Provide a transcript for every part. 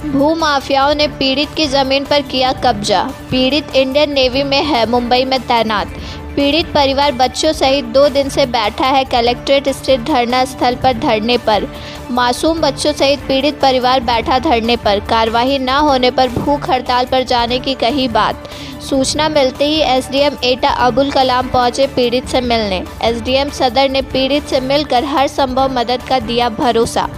भूमाफियाओं ने पीड़ित की जमीन पर किया कब्जा। पीड़ित इंडियन नेवी में है, मुंबई में तैनात। पीड़ित परिवार बच्चों सहित 2 दिन से बैठा है कलेक्ट्रेट स्थित धरना स्थल पर धरने पर। मासूम बच्चों सहित पीड़ित परिवार बैठा धरने पर। कार्रवाई न होने पर भूख हड़ताल पर जाने की कही बात। सूचना मिलते ही एसडीएम एटा अबुल कलाम पहुंचे पीड़ित से मिलने। एसडीएम सदर ने पीड़ित से मिलकर हर संभव मदद का दिया भरोसा।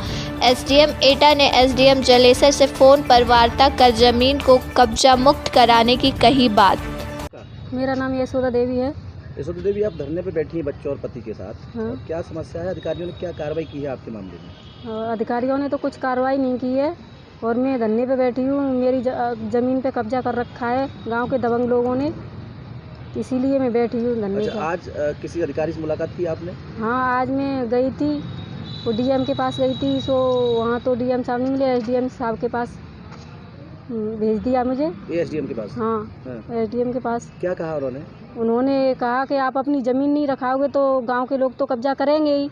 एसडीएम एटा ने एसडीएम जलेसर से फोन पर वार्ता कर जमीन को कब्जा मुक्त कराने की कही बात। मेरा नाम यशोदा देवी है। यशोदा देवी, आप धरने पे बैठी हैं बच्चों और पति के साथ। हाँ। क्या समस्या है? अधिकारियों ने क्या कार्रवाई की है आपके मामले में? अधिकारियों ने तो कुछ कार्रवाई नहीं की है और मैं धरने पे बैठी हूँ। मेरी ज़मीन पे कब्जा कर रखा है गांव के दबंग लोगों ने, इसीलिए मैं बैठी हूँ धरने पे। आज किसी अधिकारी से मुलाकात की आपने? हाँ, आज मैं गई थी, वो डीएम के पास गई थी। सो वहाँ तो डीएम साहब नहीं मिले, एसडीएम साहब के पास भेज दिया मुझे। एसडीएम के पास? हाँ, एसडीएम के पास। क्या कहा उन्होंने? उन्होंने कहा कि आप अपनी ज़मीन नहीं रखाओगे तो गांव के लोग तो कब्जा करेंगे ही।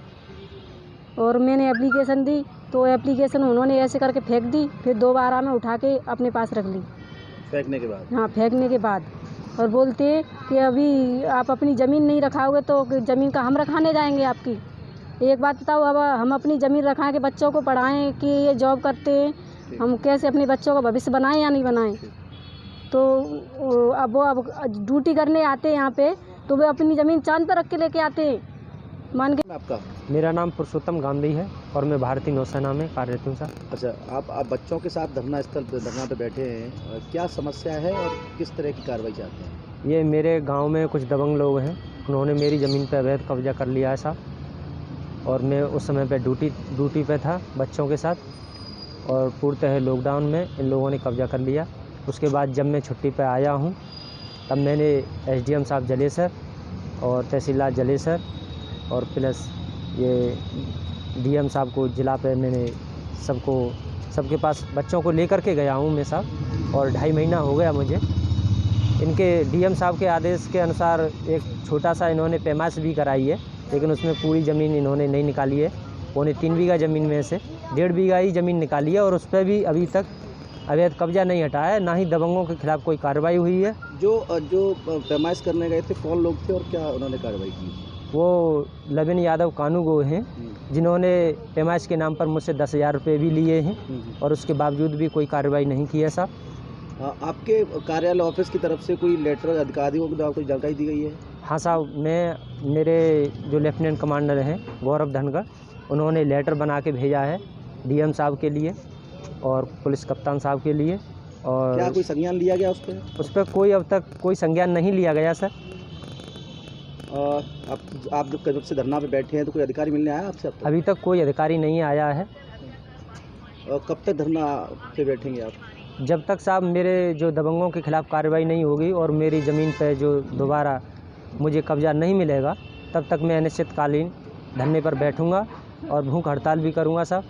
और मैंने एप्लीकेशन दी तो एप्लीकेशन उन्होंने ऐसे करके फेंक दी, फिर दोबारा में उठा के अपने पास रख ली। फेंकने के बाद? हाँ, फेंकने के बाद। और बोलते कि अभी आप अपनी ज़मीन नहीं रखाओगे तो ज़मीन का हम रखाने जाएंगे आपकी। एक बात बताओ, अब हम अपनी ज़मीन रखा के बच्चों को पढ़ाएं कि ये जॉब करते हैं, हम कैसे अपने बच्चों का भविष्य बनाएं या नहीं बनाएं? तो अब वो ड्यूटी करने आते हैं यहाँ पे तो वे अपनी ज़मीन चांद पर रख के लेके आते हैं। मान के आपका? मेरा नाम पुरुषोत्तम गांधी है और मैं भारतीय नौसेना में कार्यरत हूँ सर। अच्छा, आप बच्चों के साथ धरना पे बैठे हैं, क्या समस्या है और किस तरह की कार्रवाई चाहते हैं? ये मेरे गांव में कुछ दबंग लोग हैं, उन्होंने मेरी ज़मीन पर अवैध कब्जा कर लिया है साहब। और मैं उस समय पे ड्यूटी पे था बच्चों के साथ, और पूर्णतः लॉकडाउन में इन लोगों ने कब्जा कर लिया। उसके बाद जब मैं छुट्टी पे आया हूँ तब मैंने एसडीएम साहब जलेसर और तहसीलदार जलेसर और प्लस ये डीएम साहब को जिला पे मैंने सबके पास बच्चों को लेकर के गया हूँ मैं साहब। और 2.5 महीना हो गया मुझे। इनके डीएम साहब के आदेश के अनुसार एक छोटा सा इन्होंने पैमाइश भी कराई है, लेकिन उसमें पूरी ज़मीन इन्होंने नहीं निकाली है। उन्होंने 3 बीघा ज़मीन में से 1.5 बीघा ही ज़मीन निकाली है और उस पर भी अभी तक अवैध कब्जा नहीं हटाया है, ना ही दबंगों के खिलाफ कोई कार्रवाई हुई है। जो पैमाइश करने गए थे कौन लोग थे और क्या उन्होंने कार्रवाई की? वो लविन यादव कानूगो हैं, जिन्होंने पैमाइश के नाम पर मुझसे 10,000 रुपये भी लिए हैं और उसके बावजूद भी कोई कार्रवाई नहीं की है साहब। आपके कार्यालय ऑफिस की तरफ से कोई लेटर अधिकारियों को कोई जानकारी दी गई है? हाँ साहब, मेरे जो लेफ्टिनेंट कमांडर हैं गौरव धनगर, उन्होंने लेटर बना के भेजा है डीएम साहब के लिए और पुलिस कप्तान साहब के लिए। और क्या कोई संज्ञान लिया गया उस पर? कोई अब तक कोई संज्ञान नहीं लिया गया सर। आप जब से धरना पे बैठे हैं तो कोई अधिकारी मिलने आया आपसे? अभी तक कोई अधिकारी नहीं आया है। कब तक धरना पे बैठेंगे आप? जब तक साहब मेरे जो दबंगों के खिलाफ कार्रवाई नहीं होगी और मेरी ज़मीन पर जो दोबारा मुझे कब्जा नहीं मिलेगा, तब तक मैं अनिश्चितकालीन धरने पर बैठूंगा और भूख हड़ताल भी करूंगा साहब।